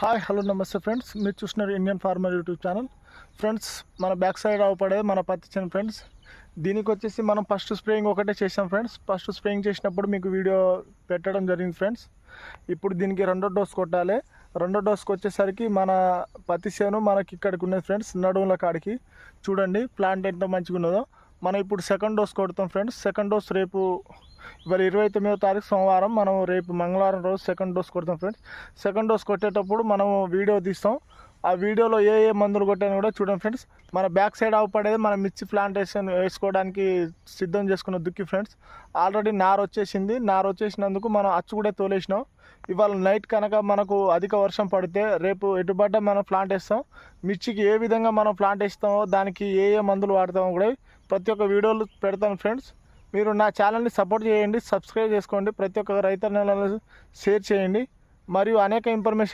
Hi hello నమస్తే friends, మీరు చూస్తున్నారు Indian farmer YouTube channel. Friends, మన బ్యాక్ సైడ్ అవపడేది మన పత్తి చేను ఫ్రెండ్స్. దీనికి వచ్చేసి మనం ఫస్ట్ స్ప్రేయింగ్ ఒకటే చేసాం ఫ్రెండ్స్. ఫస్ట్ స్ప్రేయింగ్ చేసినప్పుడు మీకు వీడియో పెట్టడం జరిగింది ఫ్రెండ్స్. ఇప్పుడు దీనికి రెండో డోస్ కొట్టాలి. రెండో డోస్కి వచ్చేసరికి మన పత్తి చేను మనకి ఇక్కడికి ఉన్నది ఫ్రెండ్స్, నడుముల కాడికి. చూడండి ప్లాంట్ ఎంత మంచిగా ఉన్నదో. మనం ఇప్పుడు సెకండ్ డోస్ కొడతాం ఫ్రెండ్స్. సెకండ్ డోస్ రేపు, ఇవాళ 29వ తారీఖు సోమవారం, మనం రేపు మంగళవారం రోజు సెకండ్ డోస్ కొడతాం ఫ్రెండ్స్. సెకండ్ డోస్ కొట్టేటప్పుడు మనం వీడియో తీస్తాం. ఆ వీడియోలో ఏ ఏ మందులు కొట్టాను కూడా చూడండి ఫ్రెండ్స్. మన బ్యాక్ సైడ్ అవపడేది మన మిర్చి ప్లాంటేషన్ వేసుకోవడానికి సిద్ధం చేసుకున్న దుక్కి ఫ్రెండ్స్. ఆల్రెడీ నారు వచ్చేసింది. నారు వచ్చేసినందుకు మనం అచ్చు కూడా తోలేసినాం. ఇవాళ నైట్ కనుక మనకు అధిక వర్షం పడితే రేపు ఎటుబడ్డ మనం ప్లాంట్ వేస్తాం. మిర్చికి ఏ విధంగా మనం ప్లాంట్ వేస్తామో, దానికి ఏ ఏ మందులు వాడతామో కూడా ప్రతి ఒక్క వీడియోలు పెడతాను ఫ్రెండ్స్. మీరు నా ఛానల్ని సపోర్ట్ చేయండి, సబ్స్క్రైబ్ చేసుకోండి, ప్రతి ఒక్క రైతన్నలను షేర్ చేయండి, మరియు అనేక ఇన్ఫర్మేషన్